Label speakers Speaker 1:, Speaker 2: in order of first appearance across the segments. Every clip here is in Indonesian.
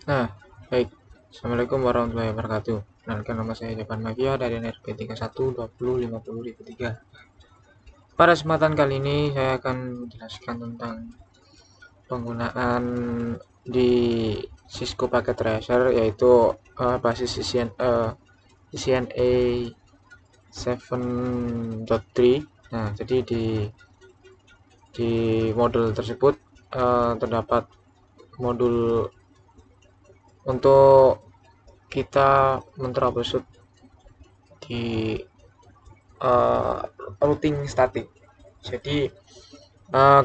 Speaker 1: Nah, baik. Assalamualaikum warahmatullahi wabarakatuh. Kenalkan, nama saya Jovan Magia dari NRP 31205053. Pada kesempatan kali ini saya akan menjelaskan tentang penggunaan di Cisco Packet Tracer, yaitu basis CCNA 7.3. Nah, jadi di modul tersebut terdapat modul untuk kita mentroubleshoot di uh, routing statik. Jadi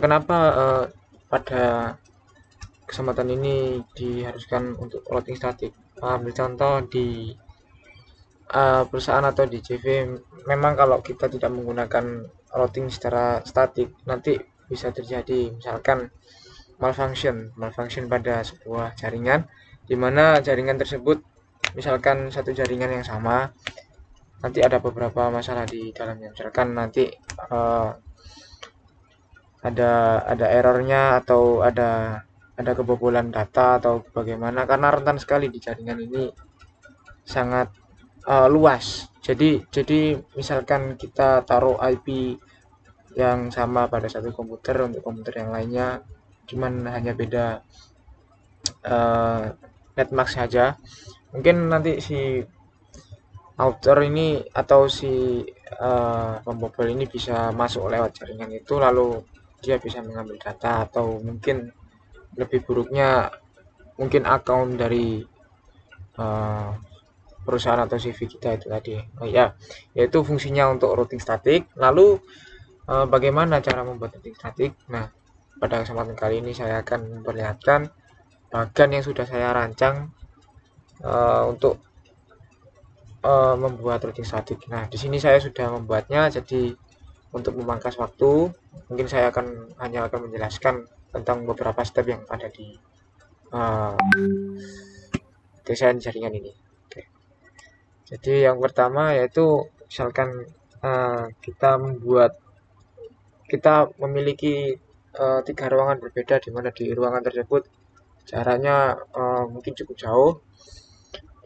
Speaker 1: kenapa pada kesempatan ini diharuskan untuk routing statik? Ambil contoh di perusahaan atau di CV, memang kalau kita tidak menggunakan routing secara statik, nanti bisa terjadi misalkan malfunction pada sebuah jaringan, di mana jaringan tersebut, misalkan satu jaringan yang sama, nanti ada beberapa masalah di dalamnya. Misalkan nanti uh, ada errornya, atau ada kebobolan data atau bagaimana, karena rentan sekali di jaringan ini, sangat luas. Jadi misalkan kita taruh IP yang sama pada satu komputer untuk komputer yang lainnya, cuman hanya beda uh, netmask saja, mungkin nanti si author ini atau si pembobol ini bisa masuk lewat jaringan itu, lalu dia bisa mengambil data, atau mungkin lebih buruknya, mungkin account dari uh, perusahaan atau CV kita itu tadi. Oh ya, yaitu fungsinya untuk routing statik. Lalu bagaimana cara membuat routing statik? Nah, pada kesempatan kali ini saya akan memperlihatkan bagan yang sudah saya rancang untuk membuat routing statik. Nah, di sini saya sudah membuatnya, jadi untuk memangkas waktu, mungkin saya hanya akan menjelaskan tentang beberapa step yang ada di uh, desain jaringan ini. Oke. Jadi yang pertama yaitu, misalkan kita memiliki tiga ruangan berbeda, di mana di ruangan tersebut jaraknya mungkin cukup jauh.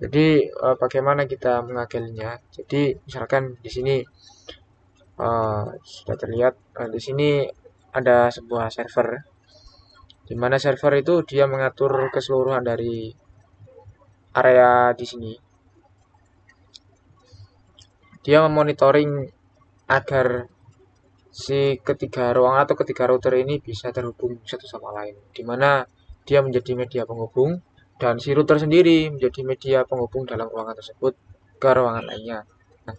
Speaker 1: Jadi bagaimana kita mengakalinya? Jadi misalkan di sini sudah terlihat, di sini ada sebuah server, di mana server itu dia mengatur keseluruhan dari area di sini. Dia memonitoring agar si ketiga ruangan atau ketiga router ini bisa terhubung satu sama lain, di mana dia menjadi media penghubung, dan si router sendiri menjadi media penghubung dalam ruangan tersebut ke ruangan lainnya. Nah,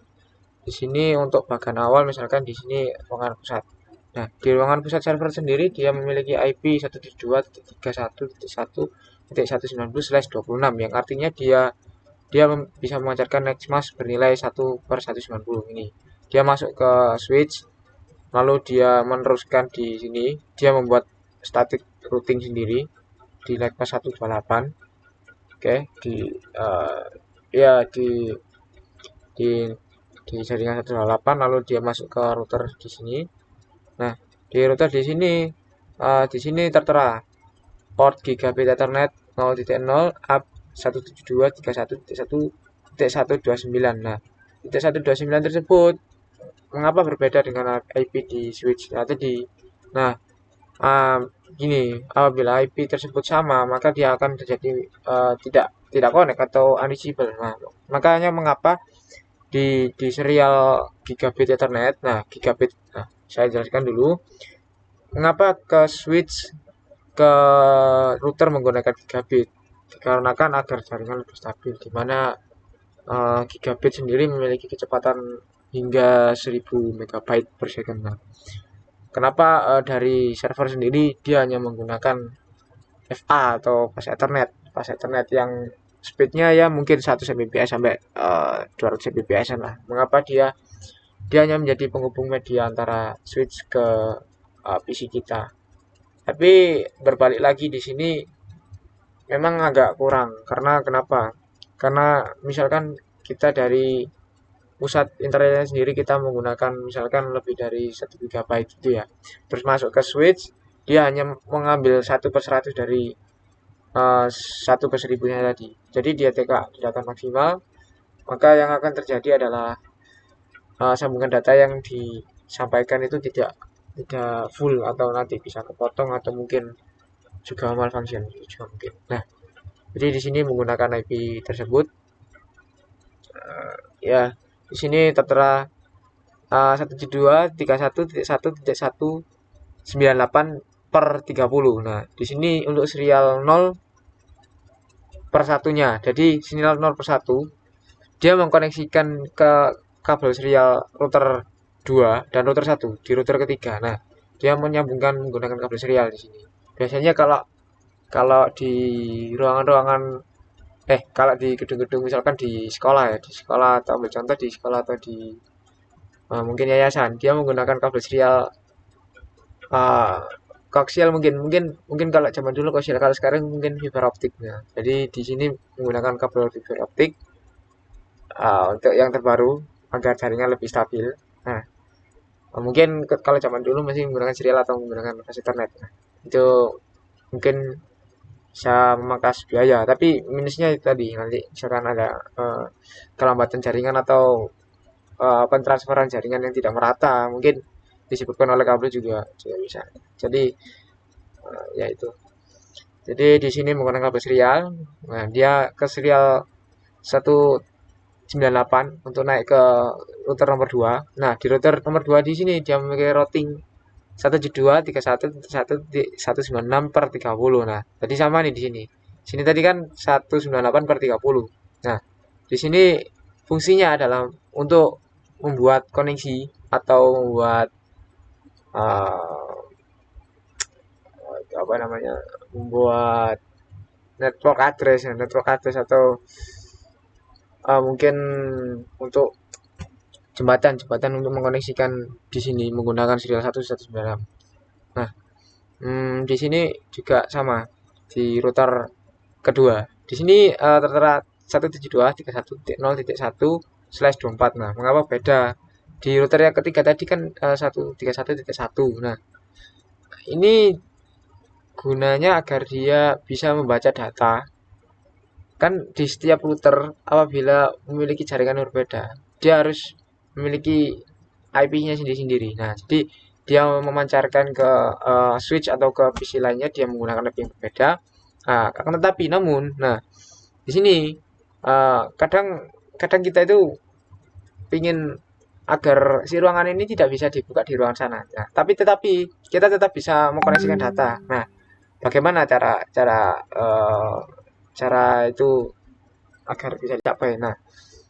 Speaker 1: di sini untuk bagian awal, misalkan di sini ruangan pusat. Nah, di ruangan pusat server sendiri dia memiliki IP 172.31.1.190/26, yang artinya dia dia bisa memancarkan netmask bernilai 1/190 ini. Dia masuk ke switch, lalu dia meneruskan di sini, dia membuat static routing sendiri di netmask 128. Oke, ya di di jaringan 128, lalu dia masuk ke router di sini. Nah, di router di sini tertera port gigabit Ethernet 0.0 up 172.31.1.129. Nah, titik 129 tersebut mengapa berbeda dengan IP di switch tadi? Nah, uh, gini, apabila IP tersebut sama, maka dia akan terjadi tidak connect atau unreachable. Nah, makanya mengapa di serial gigabit Ethernet, saya jelaskan dulu mengapa ke switch ke router menggunakan gigabit, dikarenakan agar jaringan lebih stabil, di mana gigabit sendiri memiliki kecepatan hingga 1000 megabyte per second. Nah, kenapa dari server sendiri dia hanya menggunakan FA atau pas Ethernet yang speednya ya mungkin 100 Mbps sampai 200 Mbps lah. Mengapa dia hanya menjadi penghubung media antara switch ke PC kita. Tapi berbalik lagi di sini memang agak kurang, karena kenapa? Karena misalkan kita dari pusat internetnya sendiri kita menggunakan misalkan lebih dari 1 GB gitu ya. Terus masuk ke switch, dia hanya mengambil 1/100 dari eh, 1/1000-nya tadi. Jadi dia TK data maksimal, maka yang akan terjadi adalah sambungan data yang disampaikan itu tidak full atau nanti bisa kepotong atau mungkin juga malfunction juga mungkin. Nah, jadi di sini menggunakan IP tersebut ya di sini tertera 172.31.1.198 per 30. Nah, di sini untuk serial 0/1-nya. Jadi sini 0/1 dia mengkoneksikan ke kabel serial router 2 dan router 1 di router ketiga. Nah, dia menyambungkan menggunakan kabel serial di sini. Biasanya kalau kalau di ruangan-ruangan kalau di gedung-gedung misalkan di sekolah ya, di sekolah atau ambil contoh di sekolah atau di mungkin yayasan, dia menggunakan kabel serial uh, koaksial mungkin mungkin mungkin kalau zaman dulu koaksial, kalau sekarang mungkin fiber optiknya. Jadi di sini menggunakan kabel fiber optik untuk yang terbaru agar jaringan lebih stabil. Nah, mungkin kalau zaman dulu masih menggunakan serial atau menggunakan flash Ethernet. Nah, itu mungkin bisa memangkas biaya, tapi minusnya itu tadi nanti misalkan ada kelambatan jaringan atau pentransferan jaringan yang tidak merata, mungkin disebabkan oleh kabel juga bisa. Jadi ya itu. Jadi di sini menggunakan kabel serial. Nah, dia ke serial 198 untuk naik ke router nomor 2. Nah, di router nomor 2 di sini dia memiliki routing 172.31.196/30. Nah, tadi sama nih di sini. Sini tadi kan 198/30. Nah, di sini fungsinya adalah untuk membuat koneksi atau membuat uh, apa namanya? Membuat network address atau mungkin untuk jembatan untuk mengkoneksikan di sini menggunakan serial 196. Nah, di sini juga sama di router kedua. Di sini tertera 172.31.0.1/24. Nah, mengapa beda? Di router yang ketiga tadi kan 131.1. Nah, ini gunanya agar dia bisa membaca data. Kan di setiap router apabila memiliki jaringan yang berbeda, dia harus memiliki IP-nya sendiri-sendiri. Nah, jadi dia memancarkan ke switch atau ke PC lainnya dia menggunakan IP yang berbeda. Nah, akan tetapi nah di sini kadang kadang kita itu ingin agar si ruangan ini tidak bisa dibuka di ruangan sana. Nah, tetapi kita tetap bisa mengkoneksikan data. Nah, bagaimana cara cara cara itu agar bisa dicapai? Nah,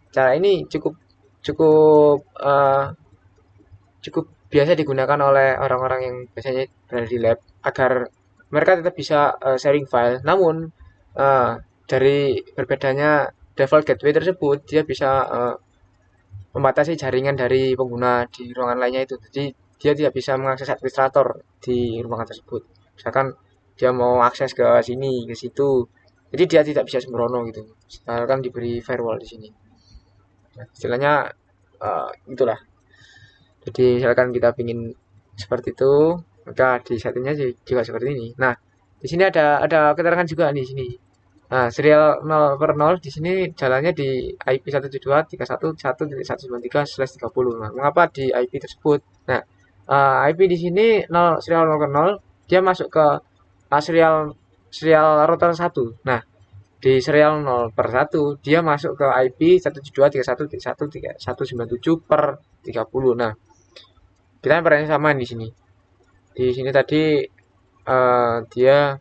Speaker 1: cara ini cukup cukup cukup biasa digunakan oleh orang-orang yang biasanya berada di lab agar mereka tetap bisa sharing file. Namun dari berbedanya default gateway tersebut, dia bisa membatasi jaringan dari pengguna di ruangan lainnya itu. Jadi dia tidak bisa mengakses administrator di ruangan tersebut. Misalkan dia mau akses ke sini, ke situ, jadi dia tidak bisa sembrono gitu. Misalkan diberi firewall di sini. Nah, istilahnya itulah. Jadi misalkan kita ingin seperti itu, maka di settingnya juga seperti ini. Nah, di sini ada keterangan juga nih sini. Nah, serial 0/0 di sini jalannya di IP 172.1.1.193/30. Nah, mengapa di IP tersebut? Nah, IP di sini 0 serial 0/0 dia masuk ke serial serial router 1. Nah, di serial 0/1 dia masuk ke IP 172.1.1.197/30. Nah, kita perannya sama di sini. Di sini tadi dia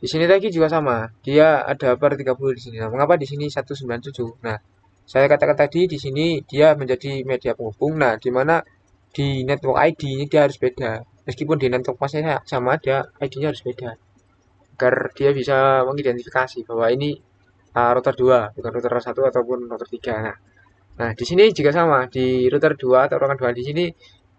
Speaker 1: di sini lagi juga sama. Dia ada per 30 di sini. Nah, mengapa di sini 197? Nah, saya katakan tadi di sini dia menjadi media penghubung. Nah, di mana di network ID ini dia harus beda. Meskipun di network pasnya sama, dia ID-nya harus beda. Agar dia bisa mengidentifikasi bahwa ini router 2, bukan router 1 ataupun router 3. Nah, di sini juga sama. Di router 2 atau ruangan 2 di sini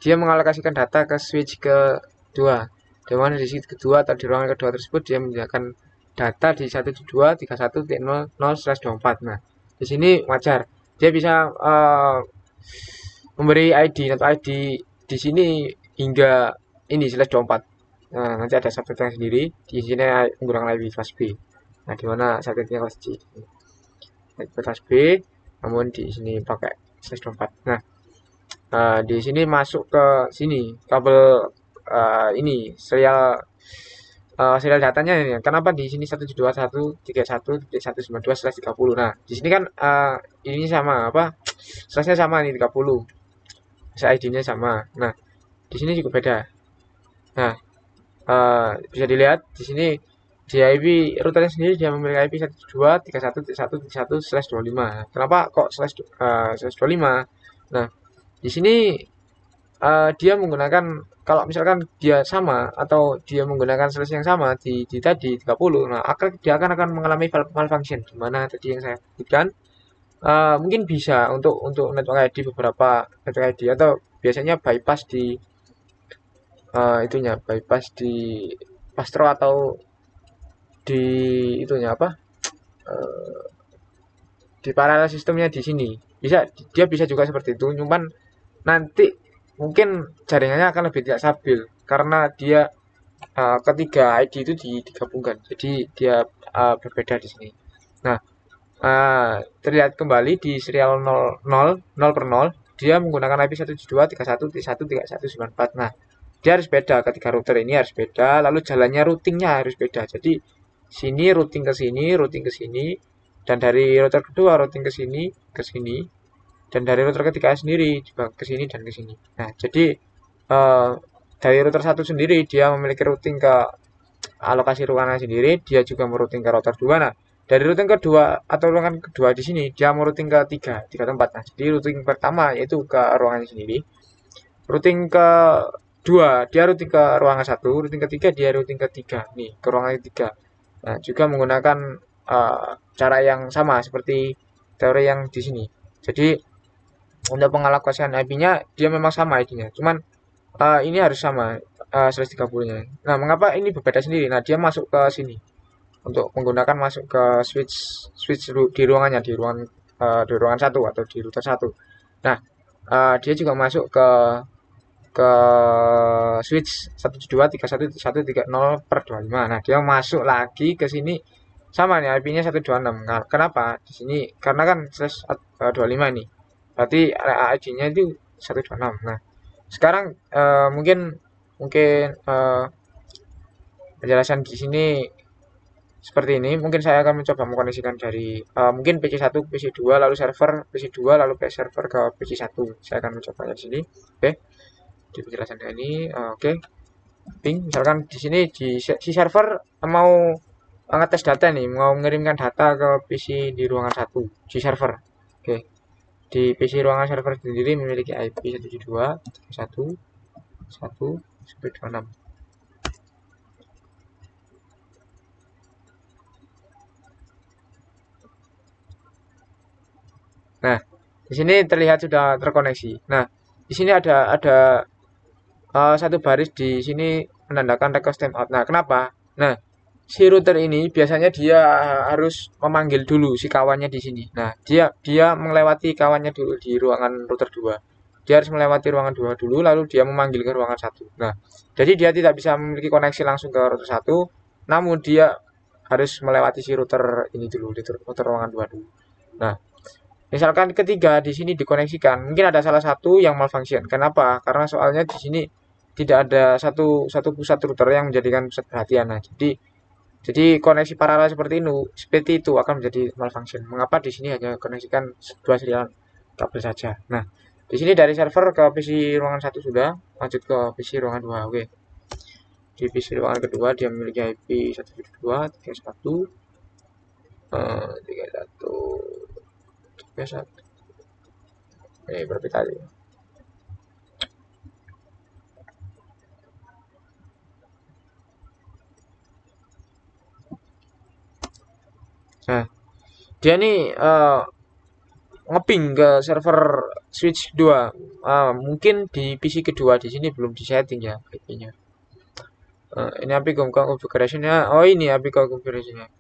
Speaker 1: dia mengalokasikan data ke switch kedua. Di mana di switch kedua atau di ruangan kedua tersebut dia menyediakan data di 172.31.0/24. Nah, di sini wajar. Dia bisa memberi ID atau ID di sini hingga ini /24. Nah, nanti ada subsetnya sendiri. Di sini menggunakan IP kelas B. Nah, di mana subsetnya kelas C. IP kelas B, namun di sini pakai /24. Nah, di sini masuk ke sini kabel ini serial datanya ini. Kenapa di sini 172.131.192/30. Nah, di sini kan ini sama apa? Slashnya sama nih 30. ID-nya sama. Nah, di sini juga beda. Nah, bisa dilihat di sini di IP routernya sendiri dia memiliki IP 192.31.1.1/25. Kenapa kok /25? Nah, di sini dia menggunakan, kalau misalkan dia sama atau dia menggunakan slash yang sama di tadi 30, nah dia akan mengalami malfunction, di mana tadi yang saya sebutkan. Mungkin bisa untuk network ID, beberapa network ID, atau biasanya bypass di bypass di pastro atau di itunya apa, di paralel sistemnya di sini. Dia bisa juga seperti itu, cuman nanti mungkin jaringannya akan lebih tidak stabil karena dia ketiga ID itu digabungkan, jadi dia berbeda di sini. Nah, terlihat kembali di serial 0 per 0, dia menggunakan IP 172.31.1.31.94. Nah, dia harus beda, ketiga router ini harus beda, lalu jalannya routingnya harus beda. Jadi sini routing ke sini, routing ke sini, dan dari router kedua routing ke sini, dan dari router ketiga sendiri juga ke sini dan ke sini. Nah, jadi eh, dari router satu sendiri dia memiliki routing ke alokasi ruangan sendiri, dia juga merouting ke router 2. Nah, dari routing kedua atau ruangan kedua di sini dia merouting ke tiga tempat. Nah, jadi routing pertama yaitu ke ruangannya sendiri. Routing ke dua dia routing ke ruangan satu, routing ketiga dia routing ke tiga nih, ke ruangan ketiga. Nah, juga menggunakan cara yang sama seperti teori yang di sini. Jadi untuk pengalokasian IP-nya dia memang sama ID-nya, cuman ini harus sama 130-nya. Nah, mengapa ini berbeda sendiri? Nah, dia masuk ke sini untuk menggunakan masuk ke switch di ruangannya, di ruangan satu atau di router satu. Nah, dia juga masuk ke switch 172.31.1.30/25. Nah, dia masuk lagi ke sini sama nih, IP-nya 126. Nah, kenapa? Di sini karena kan /25 ini. Berarti ID-nya itu 126. Nah, sekarang mungkin penjelasan di sini seperti ini. Mungkin saya akan mencoba mengkoneksikan dari mungkin PC1 ke PC2, lalu server PC2, lalu ke server ke PC1. Saya akan mencoba di sini. Oke. Di penjelasan ini, oke. Ping, misalkan di sini si server mau ngetes data nih, mau mengirimkan data ke PC di ruangan satu, di server. Oke. Di PC ruangan server sendiri memiliki IP 172.1.1.1.26. Nah, di sini terlihat sudah terkoneksi. Nah, di sini ada satu baris di sini menandakan request timeout. Nah, kenapa? Nah, si router ini biasanya dia harus memanggil dulu si kawannya di sini. Nah, dia melewati kawannya dulu di ruangan router 2. Dia harus melewati ruangan 2 dulu, lalu dia memanggil ke ruangan 1. Nah, jadi dia tidak bisa memiliki koneksi langsung ke router 1, namun dia harus melewati si router ini dulu, router ruangan 2 dulu. Nah, misalkan ketiga di sini dikoneksikan, mungkin ada salah satu yang malfunction. Kenapa? Karena soalnya di sini tidak ada satu pusat router yang menjadikan pusat perhatian. Nah, jadi koneksi paralel seperti itu akan menjadi malfunction. Mengapa di sini hanya koneksikan dua serial kabel saja? Nah, di sini dari server ke PC ruangan 1 sudah, lanjut ke PC ruangan 2. Oke. Di PC ruangan kedua dia memiliki IP 172.31 31. Ini berapa tadi? Nah, dia nih ngeping ke server switch 2. Mungkin di PC kedua di sini belum disetting ya IP-nya. Ini IP configuration-nya. Oh, ini IP configuration-nya.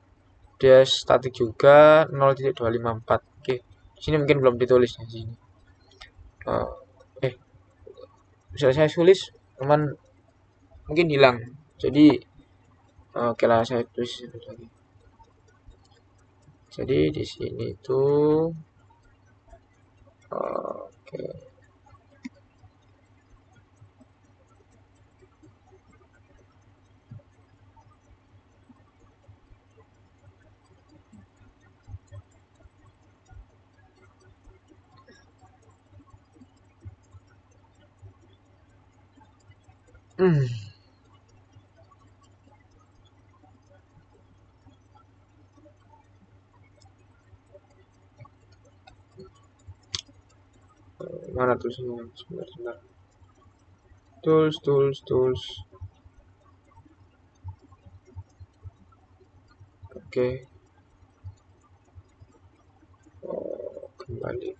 Speaker 1: Dia static juga 0.254. Oke. Di sini mungkin belum ditulis di sini. bisa saya tulis cuman mungkin hilang. Jadi oke lah, saya tulis lagi. Jadi di sini tuh oke. Hmm, mana tulisnya? Sebentar. Tools. Oke. Kembali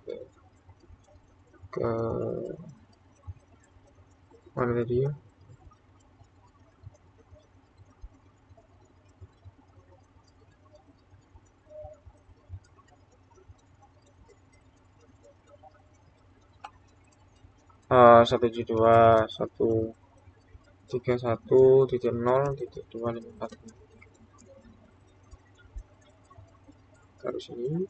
Speaker 1: ke mana tadi ya? Satu tujuh dua satu tiga satu titik nol titik dua lima empat. Taruh sini.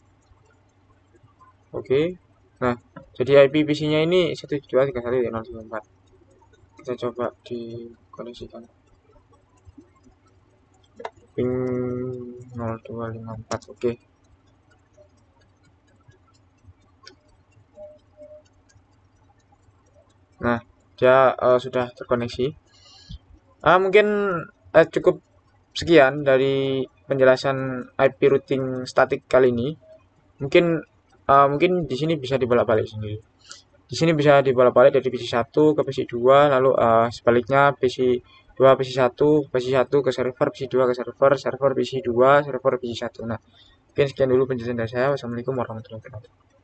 Speaker 1: Oke. Nah, jadi IP PC-nya ini 172.31.0.4. Kita coba dikoneksikan. Ping 0254. Oke. Nah, dia sudah terkoneksi. Mungkin cukup sekian dari penjelasan IP routing statik kali ini. Mungkin di sini bisa dibolak-balik sendiri. Di sini bisa dibolak-balik dari PC 1 ke PC 2, lalu sebaliknya PC 2 PC 1 ke server, PC 2 ke server PC 2, server PC 1. Nah, mungkin sekian dulu penjelasan dari saya. Wassalamualaikum warahmatullahi wabarakatuh.